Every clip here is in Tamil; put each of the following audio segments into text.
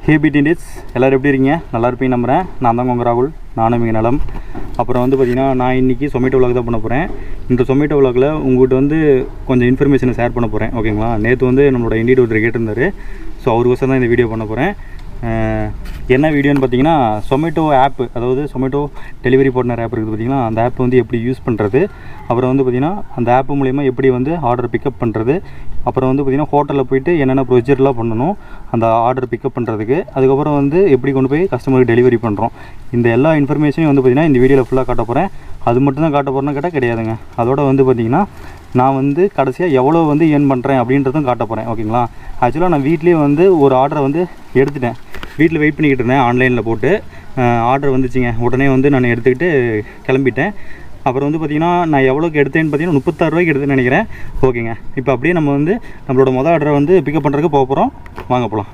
ஹேபிடின்ஸ் எல்லோரும் எப்படி இருக்கீங்க? நல்லா இருப்பீங்க நம்புகிறேன். நான் தான் உங்கள் ராகுல், நானும் இங்கே நலம். அப்புறம் வந்து பார்த்திங்கன்னா, நான் இன்றைக்கி சொமேட்டோ விலாக் தான் பண்ண போகிறேன். இந்த சொமேட்டோ விலாகில் உங்கள்கிட்ட வந்து கொஞ்சம் இன்ஃபர்மேஷனை ஷேர் பண்ண போகிறேன். ஓகேங்களா? நேற்று வந்து நம்மளோட இண்டியட் ஒருத்தர் கேட்டிருந்தார். ஸோ அவருக்கோசம் தான் இந்த வீடியோ பண்ண போகிறேன். என்ன வீடியோன்னு பார்த்தீங்கன்னா, சொமேட்டோ ஆப்பு, அதாவது சொமேட்டோ டெலிவரி பார்ட்னர் ஆப் இருக்குது பார்த்திங்கன்னா, அந்த ஆப் வந்து எப்படி யூஸ் பண்ணுறது, அப்புறம் வந்து பார்த்திங்கன்னா அந்த ஆப் மூலிமா எப்படி வந்து ஆர்டர் பிக்கப் பண்ணுறது, அப்புறம் வந்து பார்த்திங்கன்னா ஹோட்டலில் போய்ட்டு என்னென்ன ப்ரொசீஜர்லாம் பண்ணணும் அந்த ஆர்டர் பிக்கப் பண்ணுறதுக்கு, அதுக்கப்புறம் வந்து எப்படி கொண்டு போய் கஸ்டமருக்கு டெலிவரி பண்ணுறோம், இந்த எல்லா இன்ஃபர்மேஷனையும் வந்து பார்த்திங்கன்னா இந்த வீடியோவில் ஃபுல்லாக காட்ட போகிறேன். அது மட்டும் தான் காட்ட போகிறேன்னு கேட்டால் கிடையாதுங்க. அதோட வந்து பார்த்திங்கன்னா நான் வந்து கடைசியாக எவ்வளோ வந்து ஏர்ன் பண்ணுறேன் அப்படின்றதும் காட்ட போகிறேன். ஓகேங்களா? ஆக்சுவலாக நான் வீட்லேயே வந்து ஒரு ஆர்டரை வந்து எடுத்துட்டேன். வீட்டில் வெயிட் பண்ணிக்கிட்டு இருந்தேன், ஆன்லைனில் போட்டு ஆர்டர் வந்துச்சுங்க. உடனே வந்து நான் எடுத்துக்கிட்டு கிளம்பிட்டேன். அப்புறம் வந்து பார்த்திங்கன்னா நான் எவ்வளோக்கு எடுத்தேன்னு பார்த்தீங்கன்னா 36 ரூபாய்க்கு எடுத்தேன்னு நினைக்கிறேன். ஓகேங்க, இப்போ அப்படியே நம்ம வந்து நம்மளோட மொதல் ஆர்டரை வந்து பிக்கப் பண்ணுறதுக்கு போக போகிறோம். வாங்க போகலாம்.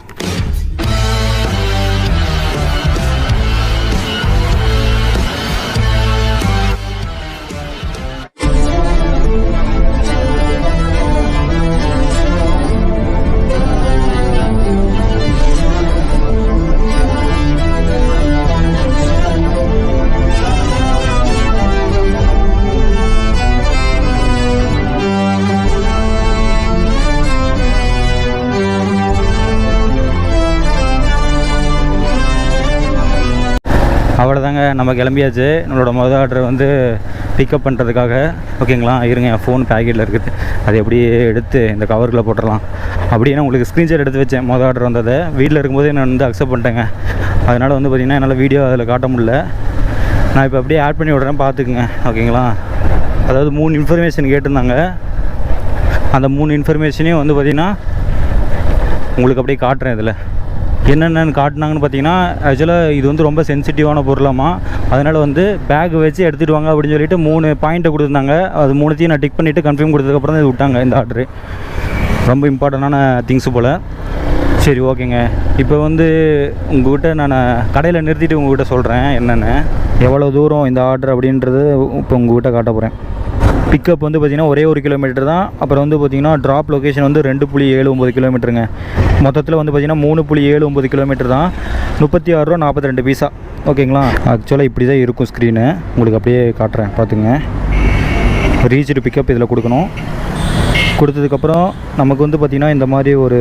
அவ்வளோதாங்க, நம்ம கிளம்பியாச்சு நம்மளோட மொதல் ஆர்டரை வந்து பிக்கப் பண்ணுறதுக்காக. ஓகேங்களா? இருங்க, என் ஃபோன் பேக்கெட்டில் இருக்குது, அதை எப்படியே எடுத்து இந்த கவருக்குள்ளே போட்டுடலாம். அப்படின்னா உங்களுக்கு ஸ்க்ரீன்ஷாட் எடுத்து வச்சேன் மொதல் ஆர்டர் வந்ததை. வீட்டில் இருக்கும்போதே நான் வந்து அக்செப்ட் பண்ணிட்டேங்க. அதனால் வந்து பார்த்திங்கன்னா என்னால் வீடியோ அதில் காட்ட முடியல. நான் இப்போ அப்படியே ஆட் பண்ணி விட்றேன், பார்த்துக்குங்க. ஓகேங்களா? அதாவது 3 இன்ஃபர்மேஷன் கேட்டிருந்தாங்க. அந்த 3 இன்ஃபர்மேஷனையும் வந்து பார்த்திங்கன்னா உங்களுக்கு அப்படியே காட்டுறேன். இதில் என்னென்னு காட்டினாங்கன்னு பார்த்தீங்கன்னா, ஆக்சுவலாக இது வந்து ரொம்ப சென்சிட்டிவான பொருளாமா, அதனால் வந்து பேக் வச்சு எடுத்துகிட்டு வாங்க அப்படின்னு சொல்லிட்டு 3 பாயிண்ட்டை கொடுத்துருந்தாங்க. அது 3த்தையும் நான் டிக் பண்ணிவிட்டு கன்ஃபார்ம் கொடுத்ததுக்கப்புறம் தான் இது விட்டாங்க இந்த ஆர்டரு. ரொம்ப இம்பார்ட்டண்டான திங்ஸு போல். சரி, ஓகேங்க. இப்போ வந்து உங்கள்கிட்ட நான் கடையில் நிறுத்திட்டு உங்கள்கிட்ட சொல்கிறேன் என்னென்னு, எவ்வளோ தூரம் இந்த ஆர்டர் அப்படின்றது இப்போ உங்கள்கிட்ட காட்ட போகிறேன். பிக்கப் வந்து பார்த்திங்கன்னா ஒரே 1 கிலோமீட்டர் தான். அப்புறம் வந்து பார்த்திங்கன்னா ட்ராப் லொக்கேஷன் வந்து 2.79 கிலோமீட்டருங்க. மொத்தத்தில் வந்து பார்த்திங்கன்னா 3.79 கிலோமீட்டர் தான். 36 ரூபா 42 பைசா. ஓகேங்களா? ஆக்சுவலாக இப்படி தான் இருக்கும் ஸ்க்ரீனு. உங்களுக்கு அப்படியே காட்டுறேன், பார்த்துங்க. ரீச்டு பிக்கப் இதில் கொடுக்கணும். கொடுத்ததுக்கப்புறம் நமக்கு வந்து பார்த்திங்கன்னா இந்த மாதிரி ஒரு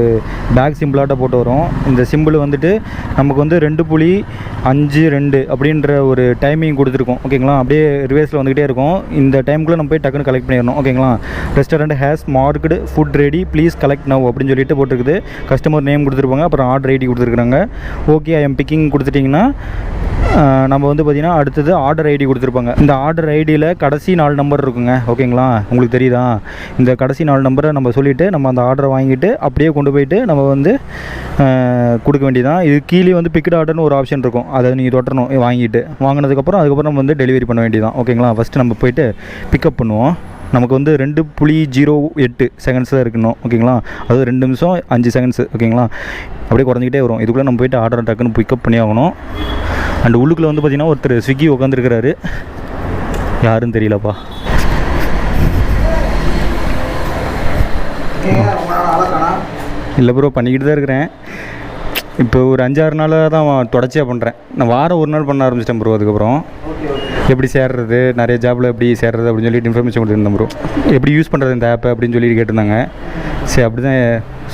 பேக் சிம்பிளாட்ட போட்டு வரும். இந்த சிம்பிள் வந்துட்டு நமக்கு வந்து 2.52 அப்படின்ற ஒரு டைமிங் கொடுத்துருக்கோம். ஓகேங்களா? அப்படியே ரிவர்ஸில் வந்துக்கிட்டே இருக்கும். இந்த டைமுக்குள்ளே நம்ம போய் டக்குன்னு கலெக்ட் பண்ணிடணும். ஓகேங்களா? Restaurant has marked food ready, please collect now அப்படின்னு சொல்லிட்டு போட்டிருக்குது. கஸ்டமர் நேம் கொடுத்துருப்பாங்க, அப்புறம் ஆர்டர் ஐடி கொடுத்துருக்குறாங்க. ஓகே, ஐ எம் பிக்கிங் கொடுத்துட்டிங்கன்னா நம்ம வந்து பார்த்திங்கன்னா அடுத்தது ஆர்டர் ஐடி கொடுத்துருப்பாங்க. இந்த ஆர்டர் ஐடியில் கடைசி 4 நம்பர் இருக்குங்க. ஓகேங்களா? உங்களுக்கு தெரியுதா? இந்த கடைசி 4 நம்பரை நம்ம சொல்லிவிட்டு நம்ம அந்த ஆர்டரை வாங்கிட்டு அப்படியே கொண்டு போயிட்டு நம்ம வந்து கொடுக்க வேண்டியதான். இது கீழே வந்து பிக்டு ஆர்டர்னு ஒரு ஆப்ஷன் இருக்கும், அதை நீங்கள் தொட்டணும். வாங்கினதுக்கப்புறம் அதுக்கப்புறம் நம்ம வந்து டெலிவரி பண்ண வேண்டியதான். ஓகேங்களா? ஃபஸ்ட்டு நம்ம போயிட்டு பிக்கப் பண்ணுவோம். நமக்கு வந்து 2.08 செகண்ட்ஸ் தான் இருக்கணும். ஓகேங்களா? அது 2 நிமிஷம் 5 செகண்ட்ஸு. ஓகேங்களா? அப்படியே குறைஞ்சிக்கிட்டே வரும். இதுக்குள்ளே நம்ம போய்ட்டு ஆர்டர் டக்குன்னு பிக்கப் பண்ணி ஆகணும். அண்ட் உள்ளுக்குள்ளே வந்து பார்த்திங்கன்னா ஒருத்தர் ஸ்விக்கி உட்காந்துருக்கிறாரு, யாருன்னு தெரியலப்பா. இல்லை ப்ரோ, பண்ணிக்கிட்டு தான் இருக்கிறேன். இப்போ ஒரு 5-6 நாளாக தான் தொடர்ச்சியாக பண்ணுறேன். நான் வாரம் 1 நாள் பண்ண ஆரம்பிச்சிட்டேன் ப்ரோ. அதுக்கப்புறம் எப்படி சேர்றது, நிறைய ஜாபில் எப்படி சேர்றது அப்படின்னு சொல்லிட்டு இன்ஃபர்மேஷன் கொடுத்துருந்தேன் ப்ரோ. எப்படி யூஸ் பண்ணுறது இந்த ஆப்பை அப்படின்னு சொல்லி கேட்டிருந்தாங்க. சரி, அப்படி தான்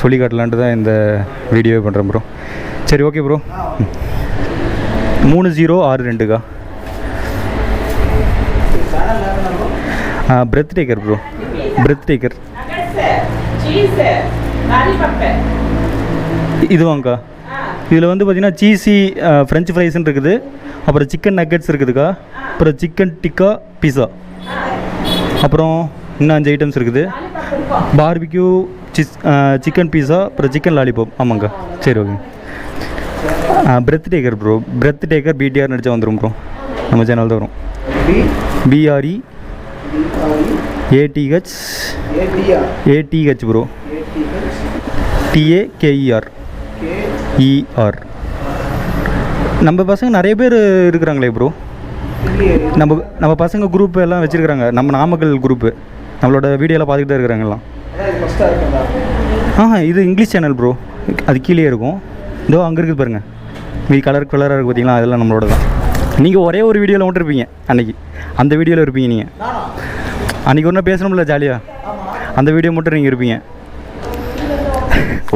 சொல்லி காட்டலான்ட்டு தான் இந்த வீடியோவே பண்ணுறேன் ப்ரோ. சரி, okay bro. 3062 breath taker bro. Breath taker இதுவாங்க்கா. இதில் வந்து பார்த்திங்கன்னா சீஸி ஃப்ரெஞ்ச் ஃப்ரைஸ்ன்னு இருக்குது, அப்புறம் சிக்கன் நக்கெட்ஸ் இருக்குதுக்கா, அப்புறம் சிக்கன் டிக்கா பீஸா, அப்புறம் இன்னும் 5 ஐட்டம்ஸ் இருக்குது. பார்பிக்யூ சிக்கன் பீஸா, அப்புறம் சிக்கன் லாலிபாப். ஆமாங்க்கா. சரி, okay. Breath taker bro. Breath taker BTR நடிச்சா வந்துடும் ப்ரோ. நம்ம சேனல் தான் வரும். BREATH bro. TAKER. நம்ம பசங்க நிறைய பேர் இருக்கிறாங்களே ப்ரோ. நம்ம பசங்க குரூப் எல்லாம் வச்சுருக்குறாங்க. நம்ம நாமக்கல் குரூப்பு நம்மளோட வீடியோலாம் பார்த்துக்கிட்டே இருக்கிறாங்கலாம். இது இங்கிலீஷ் சேனல் ப்ரோ. அது கீழே இருக்கும். இதோ அங்கே இருக்குது பாருங்கள், கலராக இருக்குது பார்த்தீங்களா, அதெல்லாம் நம்மளோட தான். நீங்கள் ஒரே ஒரு வீடியோவில் மட்டும் இருப்பீங்க அன்றைக்கி, அந்த வீடியோவில் இருப்பீங்க நீங்கள். அன்றைக்கி ஒன்றும் பேசணும்ல ஜாலியாக, அந்த வீடியோ மட்டும் நீங்கள் இருப்பீங்க.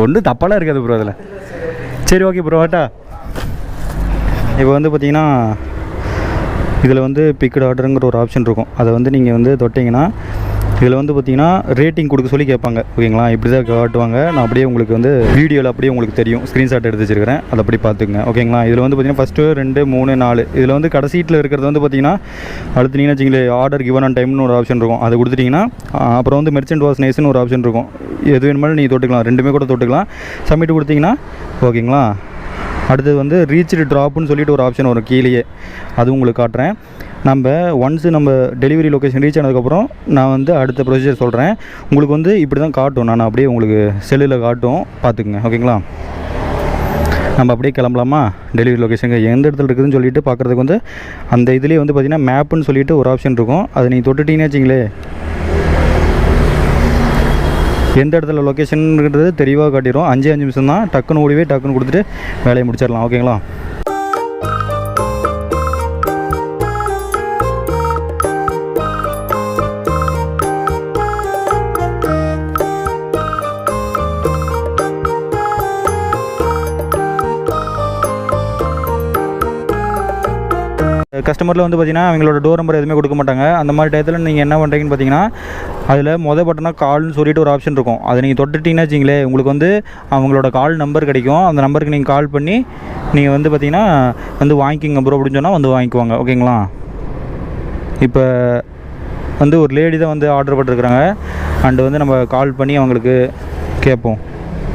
ஒன்றும் தப்பாலாம் இருக்காது ப்ரோ அதில். சரி ஓகே ப்ரோ, வாட்டா. இப்போ வந்து பார்த்தீங்கன்னா இதில் வந்து பிக்டு ஆர்டருங்கிற ஒரு ஆப்ஷன் இருக்கும். அதை வந்து நீங்கள் வந்து தொட்டிங்கன்னா இதில் வந்து பார்த்தீங்கன்னா ரேட்டிங் கொடுக்க சொல்லி கேட்பாங்க. ஓகேங்களா, இப்படி தான் காட்டுவாங்க. நான் அப்படியே உங்களுக்கு வந்து வீடியோவில் அப்படியே உங்களுக்கு தெரியும், ஸ்க்ரீன்ஷாட் எடுத்து வச்சுருக்கிறேன், அதை அப்படி பார்த்துக்குங்க. ஓகேங்களா, இதில் வந்து பார்த்தீங்கன்னா ஃபஸ்ட்டு 2, 3, 4 இதில் வந்து கடைசீட்டில் இருக்கிறது வந்து பார்த்தீங்கன்னா அழுத்தினீங்கன்னா வச்சுங்களேன், ஆர்டர் கிவன் ஆன் டைம்னு ஒரு ஆப்ஷன் இருக்கும், அதை கொடுத்துட்டிங்கன்னா அப்புறம் வந்து மெர்ச்சன்ட் வாஸ் நைஸ்னு ஒரு ஆப்ஷன் இருக்கும். எது வேணுமாலும் நீங்கள் தொட்டுக்கலாம், ரெண்டுமே கூட தொட்டுக்கலாம். சப்மிட் கொடுத்தீங்கன்னா ஓகேங்களா. அடுத்தது வந்து ரீச்டு ட்ராப்புன்னு சொல்லிட்டு ஒரு ஆப்ஷன் வரும் கீழேயே, அது உங்களுக்கு காட்டுறேன். நம்ம ஒன்ஸு நம்ம டெலிவரி லொக்கேஷன் ரீச் ஆனதுக்கப்புறம் நான் வந்து அடுத்த ப்ரொசீஜர் சொல்கிறேன். உங்களுக்கு வந்து இப்படி தான் காட்டும், நான் அப்படியே உங்களுக்கு செல்லில் காட்டும், பார்த்துக்குங்க. ஓகேங்களா, நம்ம அப்படியே கிளம்பலாமா டெலிவரி லொக்கேஷனுக்கு எந்த இடத்துல இருக்குதுன்னு சொல்லிட்டு பார்க்குறதுக்கு வந்து அந்த இதுலேயே வந்து பார்த்திங்கன்னா மேப்புன்னு சொல்லிட்டு ஒரு ஆப்ஷன் இருக்கும். அதை நீங்கள் தொட்டுட்டிங்கன்னு வச்சிங்களே, எந்த இடத்துல லொக்கேஷன்ன்றது தெளிவாக காட்டிடும். 5 நிமிஷம் தான், டக்குன்னு ஓடிவே டக்குன்னு கொடுத்துட்டு வேலையை முடிச்சிடலாம். ஓகேங்களா, கஸ்டமரில் வந்து பார்த்திங்கன்னா அவங்களோட டோர் நம்பர் எதுவுமே கொடுக்க மாட்டாங்க. அந்த மாதிரி டயத்தில் நீங்கள் என்ன பண்ணுறீங்கன்னு பார்த்தீங்கன்னா அதில் பட்டனாக கால்னு சொல்லிட்டு ஒரு ஆப்ஷன் இருக்கும். அதை நீங்கள் தொட்டுட்டிங்கன்னா வச்சிங்களே, உங்களுக்கு வந்து அவங்களோட கால் நம்பர் கிடைக்கும். அந்த நம்பருக்கு நீங்கள் கால் பண்ணி நீங்கள் வந்து பார்த்திங்கன்னா வந்து வாங்கிக்கிங்க ப்ரோ அப்படின்னு சொன்னால் வந்து வாங்கிக்குவாங்க. ஓகேங்களா, இப்போ வந்து ஒரு லேடி தான் வந்து ஆர்டர் பண்ணிருக்கிறாங்க. அண்டு வந்து நம்ம கால் பண்ணி அவங்களுக்கு கேட்போம்.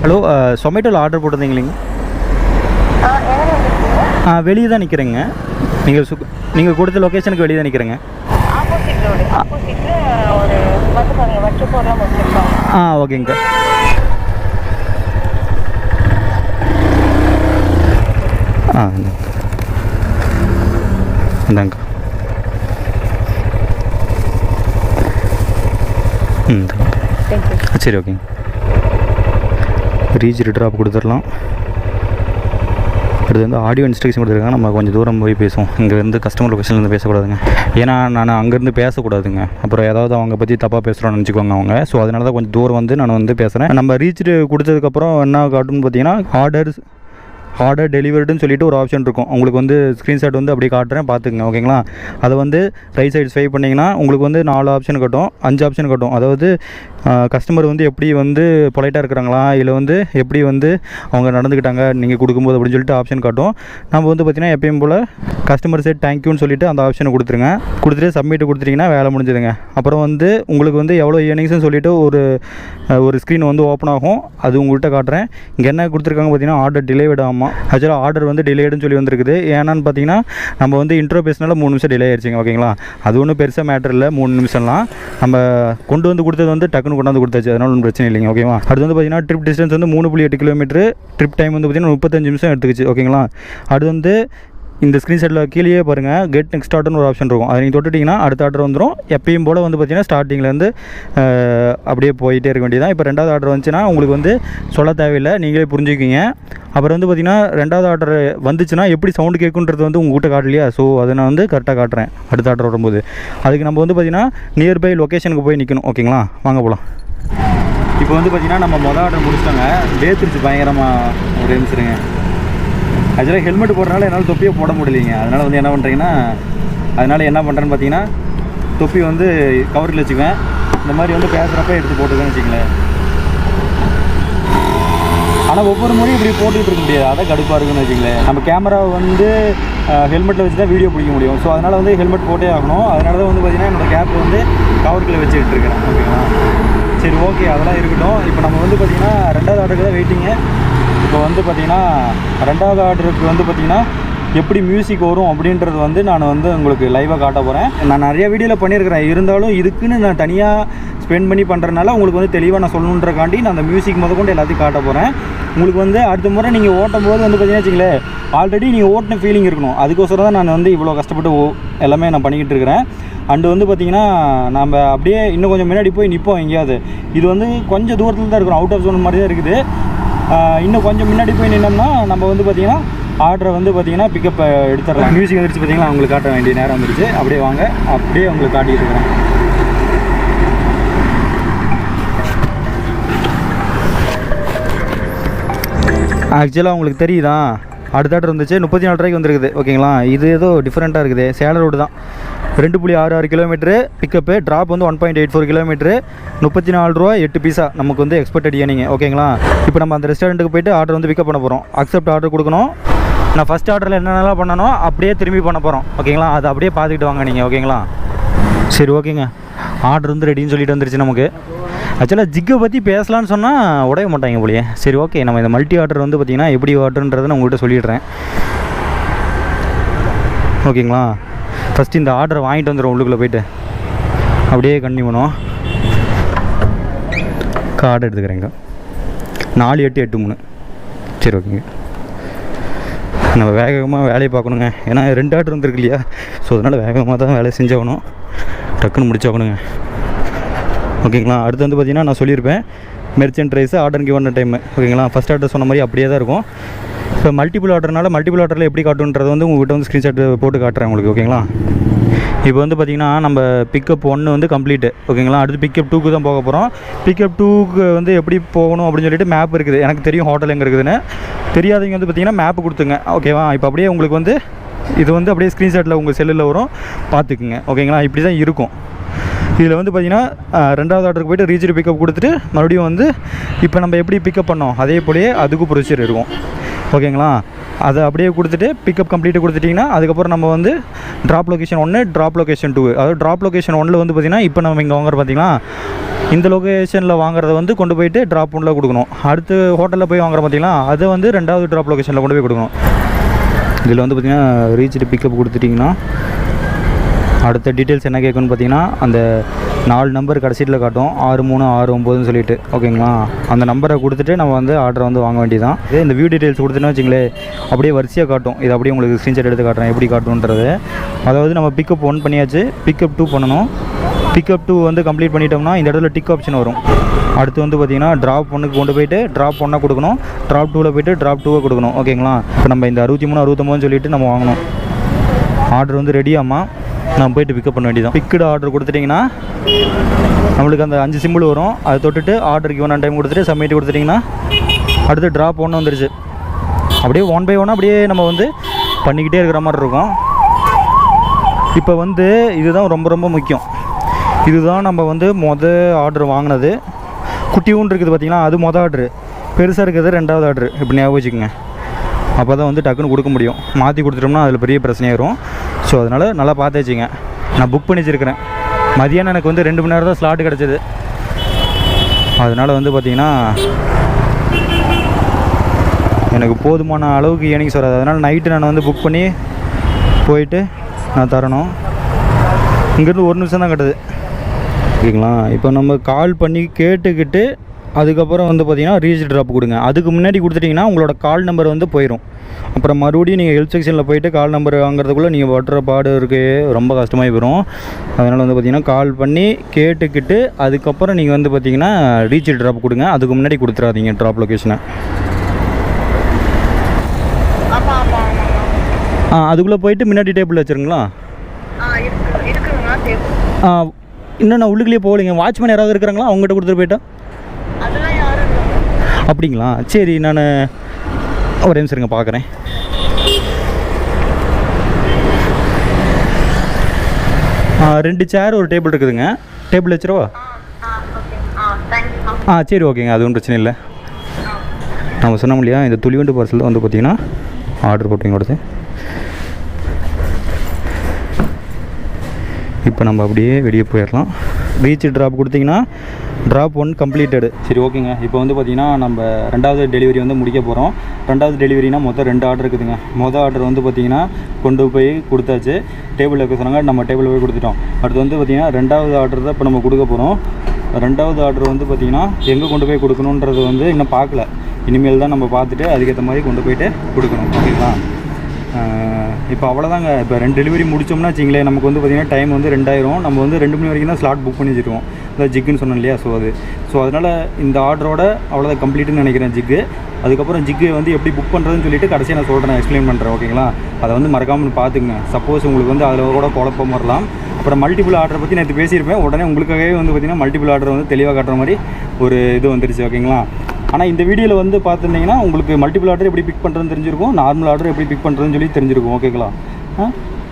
ஹலோ, சொமேட்டோவில் ஆர்டர் போட்டிருந்தீங்க இல்லைங்க? வெளியே தான் நிற்கிறேங்க. நீங்கள் கொடுத்த லொக்கேஷனுக்கு வெளியே தான் நிற்கிறேங்க. ஓகேங்க. இந்தாங்க. சரி ஓகேங்க. ரீச் ட்ராப் கொடுத்துடலாம். அடுத்து வந்து ஆடியோ இன்ஸ்ட்ரக்ஷன் கொடுத்துருக்காங்க. நம்ம கொஞ்சம் தூரம் போய் பேசுவோம். இங்கேருந்து கஸ்டமர் லொக்கேஷன்லேருந்து பேசக்கூடாதுங்க. ஏன்னா நான் அங்கேருந்து பேசக்கூடாதுங்க, அப்புறம் ஏதாவது அவங்க பற்றி தப்பாக பேசுகிறோன்னு நினச்சிக்குவாங்க அவங்க. ஸோ அதனால தான் கொஞ்சம் தூரம் வந்து நான் வந்து பேசுகிறேன். நம்ம ரீச்சு கொடுத்ததுக்கப்புறம் என்ன காட்டுன்னு பார்த்தீங்கன்னா ஆர்டர் டெலிவர்டுன்னு சொல்லிட்டு ஒரு ஆப்ஷன் இருக்கும். உங்களுக்கு வந்து ஸ்க்ரீன்ஷாட் வந்து அப்படியே காட்டுறேன், பார்த்துக்குங்க. ஓகேங்களா, அதை வந்து ரைட் சைடு ஸ்வைப் பண்ணிங்கன்னா உங்களுக்கு வந்து 4 ஆப்ஷன் காட்டும், 5 ஆப்ஷன் காட்டும். அதாவது கஸ்டமர் வந்து எப்படி வந்து பொலைட்டாக இருக்கிறாங்களா, இல்லை வந்து எப்படி வந்து அவங்க நடந்துக்கிட்டாங்க நீங்கள் கொடுக்கும்போது அப்படின்னு சொல்லிட்டு ஆப்ஷன் காட்டும். நம்ம வந்து பார்த்திங்கன்னா எப்பயும் போல் கஸ்டமர் சைட் தேங்க்யூன்னு சொல்லிட்டு அந்த ஆப்ஷனை கொடுத்துருங்க. கொடுத்துட்டு சப்மிட் கொடுத்துட்டிங்கன்னா வேலை முடிஞ்சுதுங்க. அப்புறம் வந்து உங்களுக்கு வந்து எவ்வளோ ஏர்னிங்ஸ்னு சொல்லிட்டு ஒரு ஸ்க்ரீன் வந்து ஓப்பன் ஆகும், அது உங்கள்கிட்ட காட்டுறேன். இங்கே என்ன கொடுத்துருக்காங்க பார்த்தீங்கன்னா ஆர்டர் டிலேவிட் ஆகும். ஆக்சுவலாக ஆர்டர் வந்து டிலேடுன்னு சொல்லி வந்திருக்குது. ஏன்னான்னு பார்த்தீங்கன்னா நம்ம வந்து இன்ட்ரோ பேசினால 3 நிமிஷம் டிலே ஆயிடுச்சுங்க. ஓகேங்களா, அது ஒன்றும் பெருசாக மேட்டர் இல்லை. 3 நிமிஷம்லாம் நம்ம கொண்டு வந்து கொடுத்தது வந்து டக்குன்னு கொண்டாந்து கொடுத்தாச்சு, அதனால ஒன்றும் பிரச்சனை இல்லைங்க. ஓகேவா, அடுத்து வந்து பார்த்தீங்கன்னா ட்ரிப் டிஸ்டன்ஸ் வந்து 3.8 கிலோமீட்டர், ட்ரிப் டைம் வந்து பார்த்தீங்கன்னா 35 நிமிஷம் எடுத்துக்கிச்சு. ஓகேங்களா, அது வந்து இந்த ஸ்க்ரீன்ஷாட்டில் கீழே பாருங்கள் கெட் நெக்ஸ்ட் ஆர்டர்னு ஒரு ஆப்ஷன் இருக்கும். அதை நீங்கள் தொட்டுட்டிங்கன்னா அடுத்த ஆர்டர் வந்துடும். எப்பயும் போல் வந்து பார்த்திங்கன்னா ஸ்டார்டிங்லேருந்து அப்படியே போயிட்டே இருக்க வேண்டியதான். இப்போ 2வது ஆர்டர் வந்துச்சுன்னா உங்களுக்கு வந்து சொல்ல தேவையில்லை, நீங்களே புரிஞ்சுக்கிங்க. அப்புறம் வந்து பார்த்திங்கன்னா 2வது ஆர்டர் வந்துச்சுன்னா எப்படி சவுண்டு கேட்குன்றது வந்து உங்கள்கிட்ட காட்டலையா, ஸோ அதை நான் வந்து கரெக்டாக காட்டுறேன் அடுத்த ஆர்டர் வரும்போது. அதுக்கு நம்ம வந்து பார்த்திங்கன்னா நியர்பை லொக்கேஷனுக்கு போய் நிற்கணும். ஓகேங்களா, வாங்க போகலாம். இப்போ வந்து பார்த்திங்கன்னா நம்ம மொதல் ஆர்டர் முடிச்சிட்டாங்க. வேர்த்துருச்சு பயங்கரமாக, ஒரு நிமிஷருங்க. ஆக்சுவலாக ஹெல்மெட் போடுறதுனால என்னால் தொப்பியை போட முடியலைங்க. அதனால் வந்து என்ன பண்ணுறீங்கன்னா, அதனால் என்ன பண்ணுறேன்னு பார்த்தீங்கன்னா தொப்பி வந்து கவரில் வச்சுக்குவேன். இந்த மாதிரி வந்து பேசுகிறப்ப எடுத்து போட்டுக்கன்னு வச்சுங்களேன். ஆனால் ஒவ்வொரு முறையும் இப்படி போட்டுக்கிட்டு இருக்க முடியாது, அதான் கடுப்பாக இருக்குன்னு வச்சுங்களேன். நம்ம கேமராவை வந்து ஹெல்மெட்டில் வச்சு தான் வீடியோ பிடிக்க முடியும். ஸோ அதனால் வந்து ஹெல்மெட் போட்டே ஆகணும். அதனால தான் வந்து பார்த்திங்கன்னா என்னோடய கேப் வந்து கவருக்குள்ளே வச்சுக்கிட்டு இருக்கேன். ஓகேங்களா, சரி ஓகே, அதெல்லாம் இருக்கட்டும். இப்போ நம்ம வந்து பார்த்திங்கன்னா 2வது ஆர்டருக்கு தான் வெயிட்டிங்க. இப்போ வந்து பார்த்திங்கன்னா 2வது ஆர்டருக்கு வந்து பார்த்திங்கன்னா எப்படி மியூசிக் வரும் அப்படின்றது வந்து நான் வந்து உங்களுக்கு லைவாக காட்ட போகிறேன். நான் நிறைய வீடியோவில் பண்ணியிருக்கிறேன், இருந்தாலும் இதுக்குன்னு நான் தனியாக ஸ்பெண்ட் பண்ணி பண்ணுறதுனால உங்களுக்கு வந்து தெளிவாக நான் சொல்லணுன்றக்காண்டி நான் அந்த மியூசிக் முதற்கொண்டு எல்லாத்தையும் காட்ட போகிறேன். உங்களுக்கு வந்து அடுத்த முறை நீங்கள் ஓட்டும் போது வந்து பார்த்திங்கன்னா வச்சுங்களேன், ஆல்ரெடி நீங்கள் ஓட்டின ஃபீலிங் இருக்கணும். அதுக்கோசரம் தான் நான் வந்து இவ்வளோ கஷ்டப்பட்டு எல்லாமே நான் பண்ணிக்கிட்டு இருக்கிறேன். அண்டு வந்து பார்த்திங்கன்னா நம்ம அப்படியே இன்னும் கொஞ்சம் முன்னாடி போய் நிற்போம் எங்கேயாவது. இது வந்து கொஞ்சம் தூரத்தில் தான் இருக்கிறோம், அவுட் ஆஃப் ஜோன் மாதிரி தான் இருக்குது. இன்னும் கொஞ்சம் முன்னாடி போய் நின்னோம்னா நம்ம வந்து பார்த்திங்கன்னா ஆர்டரை வந்து பார்த்திங்கன்னா பிக்கப் எடுத்துடலாம். மியூசிக் வந்துருச்சு பார்த்திங்கன்னா அவங்களுக்கு காட்ட வேண்டிய நேரம் வந்துருச்சு. அப்படியே வாங்க, அப்படியே உங்களுக்கு காட்டிகிட்டு இருக்கிறேன். ஆக்சுவலாக உங்களுக்கு தெரியுதா, அடுத்த ஆர்டர் வந்துச்சு 34 ரூபாய்க்கு வந்துருக்குது. ஓகேங்களா, இது ஏதோ டிஃப்ரெண்ட்டாக இருக்குது. சேலம் ரோடு தான், 2.66 கிலோமீட்ரு பிக்கப்பு, ட்ராப் வந்து 1.84 கிலோமீட்ரு, 34 ரூபா 8 பைசா நமக்கு வந்து எக்ஸ்பெக்டட் ஏர்னிங். ஓகேங்களா, இப்போ நம்ம அந்த ரெஸ்டாரண்ட்டுக்கு போய்ட்டு ஆர்டர் வந்து பிக்கப் பண்ண போகிறோம். அக்செப்ட் ஆர்டர் கொடுக்கணும். நான் ஃபஸ்ட் ஆர்டரில் என்னென்னலாம் பண்ணணும் அப்படியே திரும்பி பண்ண போகிறோம். ஓகேங்களா, அதை அப்படியே பார்த்துக்கிட்டு வாங்க நீங்கள். ஓகேங்களா, சரி ஓகேங்க. ஆர்டர் வந்து ரெடின்னு சொல்லிட்டு வந்துருச்சு நமக்கு. ஆக்சுவலாக ஜிக்கை பற்றி பேசலான்னு சொன்னால் உடைய மாட்டாங்க போலியே. சரி ஓகே, நம்ம இந்த மல்டி ஆர்டர் வந்து பார்த்திங்கன்னா எப்படி ஆர்டர்ன்றதை நான் உங்கள்கிட்ட சொல்லிடுறேன். ஓகேங்களா, ஃபஸ்ட்டு இந்த ஆர்டரை வாங்கிட்டு வந்துடும். உள்ளுக்குள்ளே போய்ட்டு அப்படியே கண்டினியூ பண்ணுவோம். கார்டு எடுத்துக்கிறேங்க, 4883. சரி ஓகேங்க, நம்ம வேகமாக வேலையை பார்க்கணுங்க. ஏன்னா 2 ஆர்டர் வந்துருக்கு இல்லையா, ஸோ அதனால் வேகமாக தான் வேலையை செஞ்சாகணும், டக்குன்னு முடிச்சாகணுங்க. ஓகேங்களா, அடுத்து வந்து பார்த்திங்கன்னா நான் சொல்லியிருப்பேன் merchant rice order given time. ஓகேங்களா, ஃபஸ்ட் ஆர்டர் சொன்ன மாதிரி அப்படியே தான் இருக்கும். இப்போ மல்டிபிள் ஆர்டர்னால மல்டிபிள் ஆர்டரில் எப்படி காட்டுன்றது வந்து உங்கள்கிட்ட வந்து ஸ்க்ரீன்ஷாட் போட்டு காட்டுறேன் உங்களுக்கு. ஓகேங்களா, இப்போ வந்து பார்த்திங்கன்னா நம்ம பிக்கப் 1 வந்து கம்ப்ளீட்டு. ஓகேங்களா, அடுத்து பிக்கப் 2க்கு தான் போக போகிறோம். பிக்கப் 2க்கு வந்து எப்படி போகணும் அப்படின்னு சொல்லிட்டு மேப் இருக்குது. எனக்கு தெரியும் ஹோட்டல் எங்கே இருக்குதுன்னு. தெரியாதவங்க வந்து பார்த்திங்கன்னா மேப்பு கொடுத்துங்க. ஓகேவா, இப்போ அப்படியே உங்களுக்கு வந்து இது வந்து அப்படியே ஸ்க்ரீன்ஷாட்டில் உங்கள் செல்லில் வரும், பார்த்துக்குங்க. ஓகேங்களா, இப்படி தான் இருக்கும். இதில் வந்து பார்த்திங்கன்னா 2வது ஆர்டருக்கு போய்ட்டு ரீச் பிக்கப் கொடுத்துட்டு மறுபடியும் வந்து இப்போ நம்ம எப்படி பிக்கப் பண்ணோம் அதே போலேயே அதுக்கும் ப்ரொசீஜர் இருக்கும். ஓகேங்களா, அதை அப்படியே கொடுத்துட்டு பிக்கப் கம்ப்ளீட்டாக கொடுத்துட்டிங்கன்னா அதுக்கப்புறம் நம்ம வந்து ட்ராப் லொக்கேஷன் 1, ட்ராப் லொக்கேஷன் 2. அதாவது ட்ராப் லொக்கேஷன் 1 வந்து பார்த்திங்கன்னா இப்போ நம்ம இங்கே வாங்குற பார்த்திங்கன்னா இந்த லொக்கேஷனில் வாங்குறத வந்து கொண்டு போயிட்டு ட்ராப் 1 கொடுக்கணும். அடுத்து ஹோட்டலில் போய் வாங்குற பார்த்திங்கன்னா அதை வந்து 2வது ட்ராப் லொக்கேஷனில் கொண்டு போய் கொடுக்கணும். இதில் வந்து பார்த்திங்கன்னா ரீச் பிக்கப் கொடுத்துட்டிங்கன்னா அடுத்த டீட்டெயில்ஸ் என்ன கேட்கணும்னு பார்த்தீங்கன்னா அந்த 4 நம்பர் கடைசியில் காட்டும், 6369 சொல்லிட்டு. ஓகேங்களா, அந்த நம்பரை கொடுத்துட்டு நம்ம வந்து ஆர்டரை வந்து வாங்க வேண்டியதான். இந்த வியூ டீட்டெயில்ஸ் கொடுத்துன்னு வச்சுங்களேன், அப்படியே வரிசையாக காட்டும். இது அப்படியே உங்களுக்கு ஸ்க்ரீன்ஷாட் எடுத்து காட்டுறேன் எப்படி காட்டுன்றது. அதாவது நம்ம பிக்கப் 1 பண்ணியாச்சு, பிக்கப் 2 பண்ணணும். பிக்கப் 2 வந்து கம்ப்ளீட் பண்ணிட்டோம்னா இந்த இடத்துல டிக் ஆப்ஷன் வரும். அடுத்து வந்து பார்த்திங்கன்னா ட்ராப் 1க்கு கொண்டு போய்ட்டு ட்ராப் 1 கொடுக்கணும், ட்ராப் 2வில் போய்ட்டு ட்ராப் 2 கொடுக்கணும். ஓகேங்களா, இப்போ நம்ம இந்த 63 69 சொல்லிவிட்டு நம்ம வாங்கணும். ஆர்டர் வந்து ரெடியாமா, நம்ம போய்ட்டு பிக்கப் பண்ண வேண்டியதான். பிக்கடு ஆர்டர் கொடுத்துட்டிங்கன்னா நம்மளுக்கு அந்த 5 சிம்பிள் வரும். அதை தொட்டுட்டு ஆர்டருக்கு இவன் டைம் கொடுத்துட்டு சப்மிட் கொடுத்துட்டிங்கன்னா அடுத்து ட்ராப் 1 வந்துருச்சு. அப்படியே 1 by 1 அப்படியே நம்ம வந்து பண்ணிக்கிட்டே இருக்கிற மாதிரி இருக்கும். இப்போ வந்து இதுதான் ரொம்ப ரொம்ப முக்கியம். இதுதான் நம்ம வந்து ஆர்டர் வாங்கினது. குட்டியும் இருக்குது பார்த்திங்கன்னா, அது ஆர்டரு. பெருசாக இருக்கிறது 2வது ஆர்டரு. இப்படி ஞாபகம் வச்சுக்கோங்க. அப்போ தான் வந்து டக்குன்னு கொடுக்க முடியும். மாற்றி கொடுத்துட்டோம்னா அதில் பெரிய பிரச்சனையாயிரும். ஸோ அதனால் நல்லா பார்த்து வச்சுங்க. நான் புக் பண்ணி வச்சுருக்கிறேன். மதியானம் எனக்கு வந்து 2 மணி நேரம் தான் ஸ்லாட்டு கிடச்சிது. அதனால் வந்து பார்த்திங்கன்னா எனக்கு போதுமான அளவுக்கு ஏர்னிங்ஸ் வராது. அதனால் நைட்டு நான் வந்து புக் பண்ணி போயிட்டு நான் தரணும். இங்கேருந்து 1 நிமிஷம் தான் கட்டுது. ஓகேங்களா, இப்போ நம்ம கால் பண்ணி கேட்டுக்கிட்டு அதுக்கப்புறம் வந்து பார்த்திங்கன்னா ரீச் ட்ராப் கொடுங்க. அதுக்கு முன்னாடி கொடுத்துட்டிங்கன்னா உங்களோட கால் நம்பர் வந்து போயிடும். அப்புறம் மறுபடியும் நீங்கள் ஹெல்ப் செக்ஷனில் போய்ட்டு கால் நம்பர் வாங்குறதுக்குள்ளே நீங்கள் படுற பாடு இருக்குது, ரொம்ப கஷ்டமாகி போயிடும். அதனால் வந்து பார்த்திங்கன்னா கால் பண்ணி கேட்டுக்கிட்டு அதுக்கப்புறம் நீங்கள் வந்து பார்த்திங்கன்னா ரீச் ட்ராப் கொடுங்க. அதுக்கு முன்னாடி கொடுத்துடாதீங்க ட்ராப் லொக்கேஷனை. அதுக்குள்ளே போயிட்டு முன்னாடி டேபிள் வச்சுருங்களா? இன்னும் நான் உள்ளுக்குள்ளேயே போகலைங்க. வாட்ச்மேன் யாராவது இருக்கிறாங்களா? அவங்ககிட்ட கொடுத்துட்டு போயிட்டேன். அப்படிங்களா, சரி நான் ஒரு நிமிஷம் இருங்க பார்க்குறேன். ரெண்டு சேர் ஒரு டேபிள் இருக்குதுங்க. டேபிள் வச்சுருவா? சரி ஓகேங்க, அது ஒன்றும் பிரச்சனை இல்லை. நம்ம சொன்னோம் இல்லையா, இந்த துளிவண்டு பார்சல் வந்து பார்த்திங்கன்னா ஆர்டர் போட்டிங்களோடது. இப்போ நம்ம அப்படியே வெளியே போயிடலாம். ரீச் ட்ராப் கொடுத்திங்கன்னா ட்ராப் 1 கம்ப்ளீட்டடு. சரி ஓகேங்க, இப்போ வந்து பார்த்திங்கன்னா நம்ம 2வது டெலிவரி வந்து முடிக்க போகிறோம். 2வது டெலிவரினா மொத்தம் 2 ஆர்டர் இருக்குதுங்க. ஆர்டர் வந்து பார்த்திங்கன்னா கொண்டு போய் கொடுத்தாச்சு. டேபிள் வைக்க சொன்னாங்க, நம்ம டேபிள் போய் கொடுத்துட்டோம். அடுத்து வந்து பார்த்திங்கன்னா 2வது ஆர்டர் தான் இப்போ நம்ம கொடுக்க போகிறோம். 2வது ஆர்டர் வந்து பார்த்திங்கன்னா எங்கே கொண்டு போய் கொடுக்கணுன்றது வந்து இன்னும் பார்க்கல. இனிமேல் தான் நம்ம பார்த்துட்டு அதுக்கேற்ற மாதிரி கொண்டு போயிட்டு கொடுக்கணும். ஓகேங்களா, இப்போ அவ்வளோதாங்க. இப்போ 2 டெலிவரி முடித்தோம்னா வச்சிங்களேன், நமக்கு வந்து பார்த்திங்கன்னா டைம் வந்து 2 ஆயிரும். நம்ம வந்து 2 மணி வரைக்கும் தான் ஸ்லாட் புக் பண்ணி வச்சுருவோம். இந்த ஜிக்குன்னு சொன்னேன் இல்லையா, ஸோ அதனால் இந்த ஆர்டரோட அவ்வளோதான் கம்ப்ளீட்டுன்னு நினைக்கிறேன் ஜிக்கு. அதுக்கப்புறம் ஜிக்கு வந்து எப்படி புக் பண்ணுறதுன்னு சொல்லிட்டு கடைசியாக நான் சொல்கிறேன், எக்ஸ்பிளைன் பண்ணுறேன். ஓகேங்களா, அதை வந்து மறக்காமல் பார்த்துங்க. சப்போஸ் உங்களுக்கு வந்து அதில் கூட குழப்பம் வரலாம். அப்புறம் மல்டிபிள் ஆர்டரை பற்றி நேற்று பேசியிருப்பேன். உடனே உங்களுக்காகவே வந்து பார்த்திங்கன்னா மல்டிபிள் ஆர்டர் வந்து தெளிவாக காட்டுற மாதிரி ஒரு இது வந்துருச்சு. ஓகேங்களா, ஆனால் இந்த வீடியோவில் வந்து பார்த்துருந்தீங்கன்னா உங்களுக்கு மல்டிபிள் ஆர்டர் எப்படி பிக் பண்ணுறதுன்னு தெரிஞ்சிருக்கும், நார்மல் ஆர்டர் எப்படி பிக் பண்ணுறதுன்னு சொல்லி தெரிஞ்சிருக்கும். ஓகேங்களா,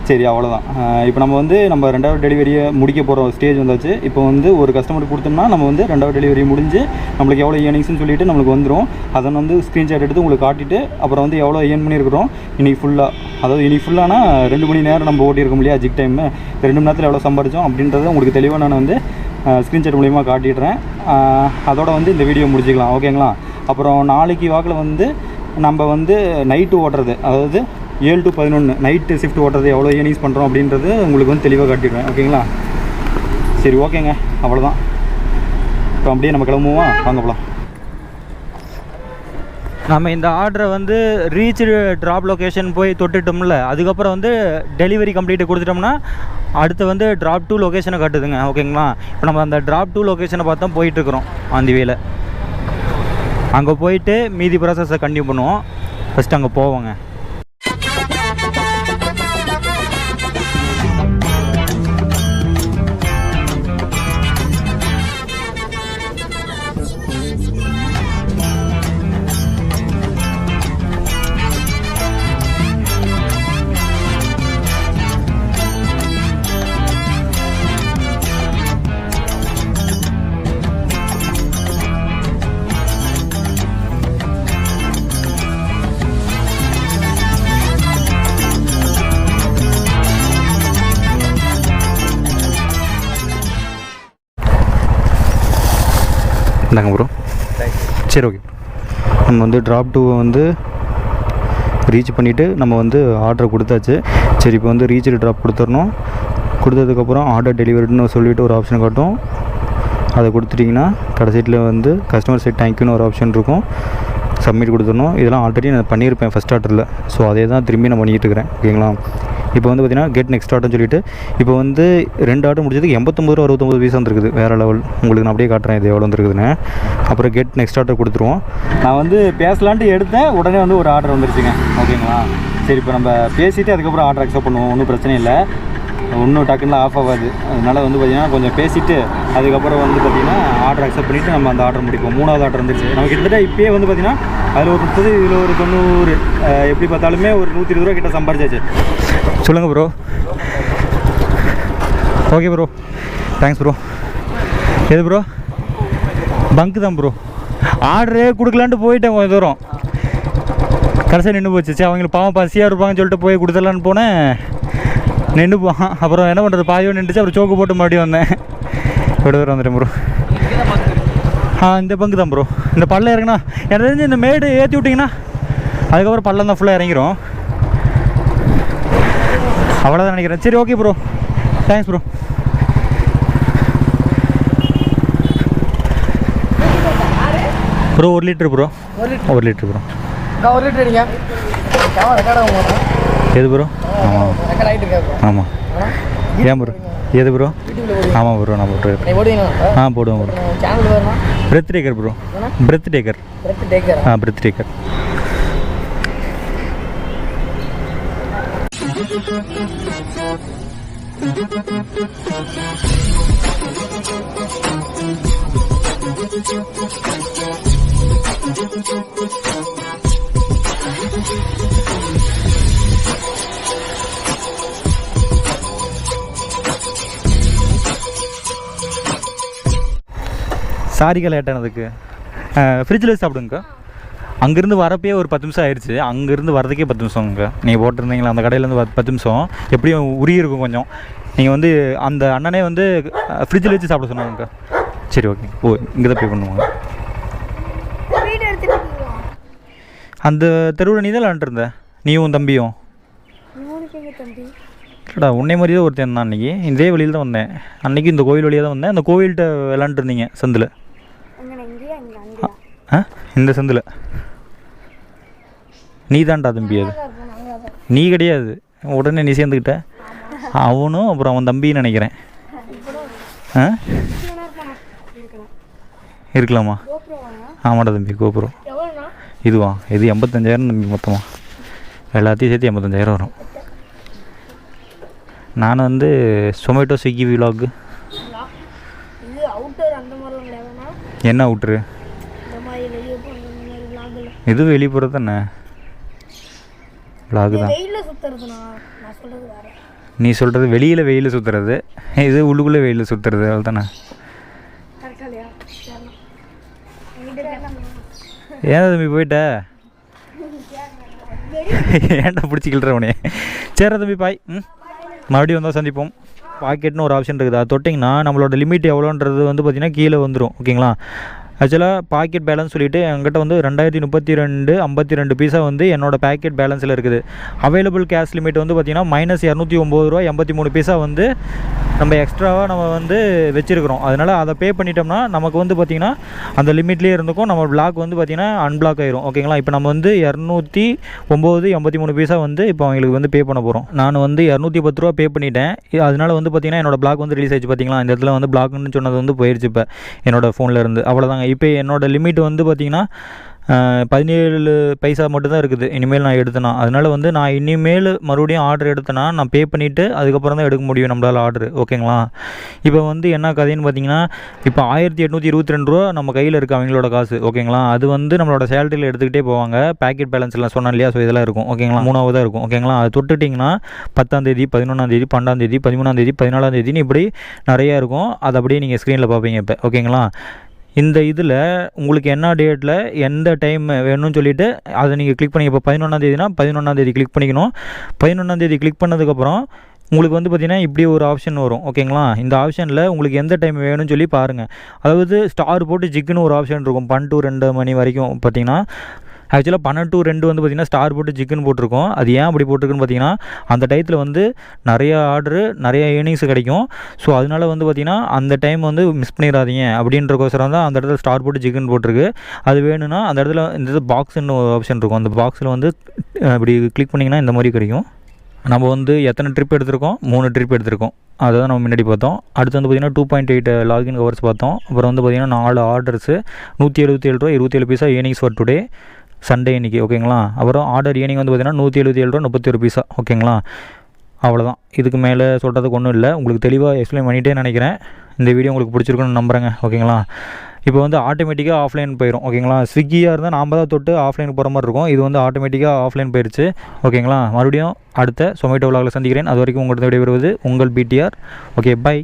சரி அவ்வளோதான். இப்போ நம்ம வந்து நம்ம 2வது டெலிவரியை முடிக்க போகிற ஸ்டேஜ் வந்தாச்சு. இப்போ வந்து ஒரு கஸ்டமருக்கு கொடுத்தோம்னா நம்ம வந்து 2வது டெலிவரி முடிஞ்சு நம்மளுக்கு எவ்வளோ ஏர்னிங்ஸ்னு சொல்லிட்டு நம்மளுக்கு வந்துடும். அதை வந்து ஸ்க்ரீன்ஷாட் எடுத்து உங்களுக்கு காட்டிட்டு அப்புறம் வந்து எவ்வளோ ஏர்ன் பண்ணியிருக்கிறோம் இன்றைக்கி ஃபுல்லாக, அதாவது இன்றைக்கி ஃபுல்லானா 2 மணி நேரம் நம்ம ஓட்டியிருக்கோம் இல்லையா ஜிக் டைமு, 2 மணி நேரத்தில் எவ்வளோ சம்பாரிச்சோம் அப்படின்றத உங்களுக்கு தெளிவாக நான் வந்து ஸ்க்ரீன்ஷாட் மூலிமா காட்டிடுறேன். அதோட வந்து இந்த வீடியோ முடிச்சிக்கலாம். ஓகேங்களா, அப்புறம் நாளைக்கு வாக்கில் வந்து நம்ம வந்து நைட்டு ஓட்டுறது, அதாவது 7 to 11 நைட்டு ஷிஃப்ட் ஓட்டுறது எவ்வளோ ஏர்னிங்ஸ் பண்ணுறோம் அப்படின்றது உங்களுக்கு வந்து தெளிவாக காட்டிடுவேன். ஓகேங்களா, சரி ஓகேங்க, அவ்வளோதான். இப்போ அப்படியே நம்ம கிளம்புவோம், வாங்க போகலாம். நம்ம இந்த ஆர்டரை வந்து ரீச் ட்ராப் லொக்கேஷன் போய் தொட்டுட்டோம்ல, அதுக்கப்புறம் வந்து டெலிவரி கம்ப்ளீட் கொடுத்துட்டோம்னா அடுத்து வந்து ட்ராப் 2 லொக்கேஷனை காட்டுதுங்க. ஓகேங்களா, இப்போ நம்ம அந்த ட்ராப் 2 லொக்கேஷனை பார்த்தா போயிட்டுருக்குறோம் அந்த வேலை. அங்கே போயிட்டு மீதி ப்ராசஸை கண்டினியூ பண்ணுவோம். ஃபஸ்ட்டு அங்கே போவோங்க. இந்தாங்க ப்ரோ. சரி ஓகே, நம்ம வந்து ட்ராப் 2 வந்து ரீச் பண்ணிவிட்டு நம்ம வந்து ஆர்டர் கொடுத்தாச்சு. சரி, இப்போ வந்து ரீச் ட்ராப் கொடுத்துடணும். கொடுத்ததுக்கப்புறம் ஆர்டர் டெலிவரின்னு சொல்லிவிட்டு ஒரு ஆப்ஷன் காட்டும். அதை கொடுத்துட்டிங்கன்னா கடைசியில் வந்து கஸ்டமர் சைட் தேங்க்யூன்னு ஒரு ஆப்ஷன் இருக்கும். சப்மிட் கொடுத்துடணும். இதெல்லாம் ஆல்ரெடி நான் பண்ணியிருப்பேன் ஃபஸ்ட் ஆர்டரில். ஸோ அதே தான் திரும்பி நான் பண்ணிகிட்டு இருக்கிறேன். ஓகேங்களா, இப்போ வந்து பார்த்திங்கன்னா கெட் நெக்ஸ்ட் ஆர்டர்னு சொல்லிட்டு இப்போ வந்து 2 ஆர்டர் முடிச்சதுக்கு 89 ரூபா 69 பைசா வந்துருக்குது. வேறு லெவல். உங்களுக்கு நான் அப்படியே காட்டுறேன் இது எவ்வளோ வந்துருக்குதுன்னு. அப்புறம் கெட் நெக்ஸ்ட் ஆர்டர் கொடுத்துருவோம். நான் வந்து பேசலான்ட்டு எடுத்தேன், உடனே வந்து ஒரு ஆர்டர் வந்துருச்சுங்க. ஓகேங்களா, சரி இப்போ நம்ம பேசிவிட்டு அதுக்கப்புறம் ஆர்டர் அக்செப்ட் பண்ணுவோம். ஒன்றும் பிரச்சனை இல்லை, ஒன்றும் டக்குன்னு ஆஃப் ஆகாது. அதனால் வந்து பார்த்திங்கன்னா கொஞ்சம் பேசிவிட்டு அதுக்கப்புறம் வந்து பார்த்திங்கன்னா ஆர்டர் அக்செப்ட் பண்ணிவிட்டு நம்ம அந்த ஆர்டர் முடிப்போம். 3வது ஆர்டர் வந்துருச்சு. நம்ம கிட்டத்தட்ட இப்போயே வந்து பார்த்திங்கன்னா அதில் ஒரு 30, இதில் ஒரு 90, எப்படி பார்த்தாலுமே ஒரு 120 ரூபா கிட்ட சம்பாரிச்சாச்சு. சொல்லுங்கள் bro. Okay bro, thanks bro. எது ப்ரோ? பங்கு தான் ப்ரோ. ஆர்டரே கொடுக்கலான்ட்டு போயிட்டேன் கொஞ்சம் தூரம், கடைசியாக நின்று போச்சு. சரி, அவங்களுக்கு பாவம் பசியாக இருப்பாங்கன்னு சொல்லிட்டு போய் கொடுத்துடலான்னு போனேன், நின்று போவான். அப்புறம் என்ன பண்ணுறது, பாதியோ நின்றுச்சு. அப்புறம் சோக்கு போட்டு மறுபடியும் வந்தேன். இவ்வளோ தூரம் வந்துட்டேன் ப்ரோ. இந்த பங்கு தான் ப்ரோ. இந்த பள்ளம் இறங்கினா எனக்கு தெரிஞ்சு இந்த மேடு ஏற்றி விட்டிங்கன்னா அதுக்கப்புறம் பள்ளம் தான் ஃபுல்லாக இறங்கிரும். அவ்வளோதான் நினைக்கிறேன். சரி okay bro, thanks bro. Bro 1 litre bro. 1 litre bro. 1 litre அடிங்க. எது ப்ரோ? ஆமாம் ஆமாம். ஏன் ப்ரோ? எது ப்ரோ? ஆமாம் ப்ரோ, நான் போட்டுருக்கேன். போடுவேன் bro. Breath taker bro. Breath taker. Breath taker. சாரிக்கா லேட்டானதுக்கு ஃப்ரிட்ஜில் வச்சு சாப்பிடுங்கக்கா. அங்கேருந்து வரப்பே ஒரு 10 நிமிஷம் ஆயிடுச்சு. அங்கேருந்து வரதுக்கே 10 நிமிஷம்ங்க. நீங்கள் போட்டிருந்தீங்களா அந்த கடையிலேருந்து 10 நிமிஷம் எப்படியும் உரி இருக்கும் கொஞ்சம். நீங்கள் வந்து அந்த அண்ணனே வந்து ஃப்ரிட்ஜில் வச்சு சாப்பிட சொன்னாங்கக்கா. சரி ஓகே. ஓ, இங்கே தான் பே பண்ணுவாங்க. அந்த தெருவில் நீ தான் விளாண்டுருந்த, நீயும் தம்பியும். இல்லைடா, உன்னை மாதிரி தான் ஒருத்தன் தான். அன்றைக்கி இதே வழியில் தான் வந்தேன். அன்றைக்கி இந்த கோவில் வழியாக தான் வந்தேன். அந்த கோவில்கிட்ட விளாண்டுருந்தீங்க சந்தில். இந்த சந்தில் நீ தான்டா தம்பி. அது நீ கிடையாது. உடனே நீ சேர்ந்துக்கிட்ட. அவனும் அப்புறம் அவன் தம்பின்னு நினைக்கிறேன். இருக்கலாமா? ஆமாடா தம்பி, கோப்ரோ. இதுவா? இது 85,000 தம்பி மொத்தமாக, எல்லாத்தையும் சேர்த்து 85,000 வரும். நான் வந்து சொமேட்டோ ஸ்விக்கி விலாக். என்ன அவுட்ரு? இது வெளிப்புற தானே விலாகு தான். நீ சொல்கிறது வெளியில் வெயில் சுற்றுறது, இது உள்ளுக்குள்ளே வெயில் சுற்றுறது, அவள் தானே. ஏன் தம்பி போயிட்ட? ஏன்டா பிடிச்சிக்கிற உனே? சரி தம்பி பாய். மறுபடியும் வந்தால் சந்திப்போம். பாக்கெட்னு ஒரு ஆப்ஷன் இருக்குது, அது தொட்டிங்கன்னா நம்மளோட லிமிட் எவ்வளோன்றது வந்து பார்த்திங்கன்னா கீழே வந்துடும். ஓகேங்களா? ஆக்சுவலாக பாக்கெட் பேலன்ஸ் சொல்லிவிட்டு என்கிட்ட வந்து 2032 52 பைசா வந்து என்னோடய பேக்கெட் பேலன்ஸில் இருக்குது. அவைலபிள் கேஷ் லிமிட் வந்து பார்த்திங்கன்னா -209 83 பைசா வந்து நம்ம எக்ஸ்ட்ராவாக நம்ம வந்து வச்சுருக்கிறோம். அதனால் அதை பே பண்ணிட்டோம்னா நமக்கு வந்து பார்த்திங்கன்னா அந்த லிமிட்லேயே இருந்துக்கும். நம்ம பிளாக் வந்து பார்த்திங்கன்னா அன்பிளாக் ஆயிரும். ஓகேங்களா? இப்போ நம்ம வந்து 209 83 பைசா வந்து இப்போ அவங்களுக்கு வந்து பே பண்ண போகிறோம். நான் வந்து 210 ரூபா பே பண்ணிட்டேன். அதனால் வந்து பார்த்திங்கன்னா என்னோடய பிளாக் வந்து ரிலீஸ் ஆகிடுச்சு. பார்த்திங்களா, இந்த இடத்துல வந்து பிளாக்னு சொன்னது வந்து போயிடுச்சு இப்போ என்னோடய ஃபோனில் இருந்து. அவ்வளோதாங்க. இப்போ என்னோடய லிமிட் வந்து பார்த்திங்கன்னா 17 பைசா மட்டும்தான் இருக்குது இனிமேல் நான் எடுத்தேன்னா. அதனால் வந்து நான் இனிமேல் மறுபடியும் ஆர்டர் எடுத்தேன்னா நான் பே பண்ணிவிட்டு அதுக்கப்புறம் தான் எடுக்க முடியும் நம்மளால் ஆர்டர். ஓகேங்களா? இப்போ வந்து என்ன கதைன்னு பார்த்தீங்கன்னா, இப்போ 1822 ரூபா நம்ம கையில் இருக்குது அவங்களோட காசு. ஓகேங்களா? அது வந்து நம்மளோட சேலரியில் எடுத்துக்கிட்டே போவாங்க. பேக்கெட் பேலன்ஸ்லாம் சொன்னேன் இல்லையா? ஸோ இதெல்லாம் இருக்கும். ஓகேங்களா? 3ஆவதாக இருக்கும். ஓகேங்களா? அது தொட்டுட்டிங்கன்னா 10ஆம் தேதி 11ஆம் தேதி 12ஆம் தேதி 13ஆம் தேதி 14ஆம் தேதின்னு இப்படி நிறையா இருக்கும். அது அப்படியே நீங்கள் ஸ்க்ரீனில் பார்ப்பீங்க இப்போ. ஓகேங்களா? இந்த இதில் உங்களுக்கு என்ன டேட்டில் எந்த டைம் வேணும்னு சொல்லிவிட்டு அதை நீங்கள் கிளிக் பண்ணி, இப்போ 11ஆம் தேதினா 11ஆம் தேதி கிளிக் பண்ணிக்கணும். 11ஆம் தேதி கிளிக் பண்ணதுக்கப்புறம் உங்களுக்கு வந்து பார்த்திங்கன்னா இப்படி ஒரு ஆப்ஷன் வரும். ஓகேங்களா? இந்த ஆப்ஷனில் உங்களுக்கு எந்த டைம் வேணும்னு சொல்லி பாருங்கள். அதாவது ஸ்டார் போட்டு ஜிக்குன்னு ஒரு ஆப்ஷன் இருக்கும் 12 to 2 மணி வரைக்கும். பார்த்திங்கன்னா ஆக்சுவலாக 12 to 2 வந்து பார்த்திங்கன்னா ஸ்டார் போட்டு ஜிக்குன்னு போட்டிருக்கோம். அது ஏன் அப்படி போட்டிருக்குன்னு பார்த்திங்கன்னா அந்த டயத்தில் வந்து நிறையா ஆர்டரு நிறையா ஏர்னிங்ஸ் கிடைக்கும். ஸோ அதனால வந்து பார்த்திங்கன்னா அந்த டைம் வந்து மிஸ் பண்ணிடாதீங்க அப்படின்றக்கோசரம் தான் அந்த இடத்துல ஸ்டார் போட்டு ஜிக்குன்னு போட்டிருக்கு. அது வேணும்னா அந்த இடத்துல இந்த பாக்ஸ்ன்னு ஒரு ஆப்ஷன் இருக்கும். அந்த பாக்ஸில் வந்து இப்படி கிளிக் பண்ணிங்கன்னா இந்த மாதிரி கிடைக்கும். நம்ம வந்து எத்தனை ட்ரிப் எடுத்திருக்கோம்? 3 ட்ரிப் எடுத்திருக்கோம். அதை தான் நம்ம முன்னாடி பார்த்தோம். அடுத்து வந்து பார்த்திங்கன்னா 2.8 லாகின் ஹவர்ஸ் பார்த்தோம். அப்புறம் வந்து பார்த்திங்கன்னா 4 ஆர்டர்ஸு 177 ரூபா 27 பைசா ஏர்னிங்ஸ் ஃபார் டுடே சண்டே இன்றைக்கி. ஓகேங்களா? அப்புறம் ஆர்டர் ஏர்னிங் வந்து பார்த்திங்கன்னா 177 ரூபா 31 பைசா. ஓகேங்களா? அவ்வளோதான். இதுக்கு மேலே சொல்கிறதுக்கு ஒன்றும் இல்லை. உங்களுக்கு தெளிவாக எக்ஸ்பிளைன் பண்ணிகிட்டே நினைக்கிறேன். இந்த வீடியோ உங்களுக்கு பிடிச்சிருக்குன்னு நம்புகிறேங்க. ஓகேங்களா? இப்போ வந்து ஆட்டோமேட்டிக்காக ஆஃப்லைன் போயிடும். ஓகேங்களா? ஸ்விக்கியாக இருந்தால் நாம் தான் தொட்டு ஆஃப்லைனுக்கு போகிற மாதிரி இருக்கும். இது வந்து ஆட்டோமேட்டிக்காக ஆஃப்லைன் போயிடுச்சு. ஓகேங்களா? மறுபடியும் அடுத்த சொமேட்டோ விலாகில் சந்திக்கிறேன். அது வரைக்கும் உங்கள்கிட்ட விடைபெறுவது உங்கள் BTR. Okay, by.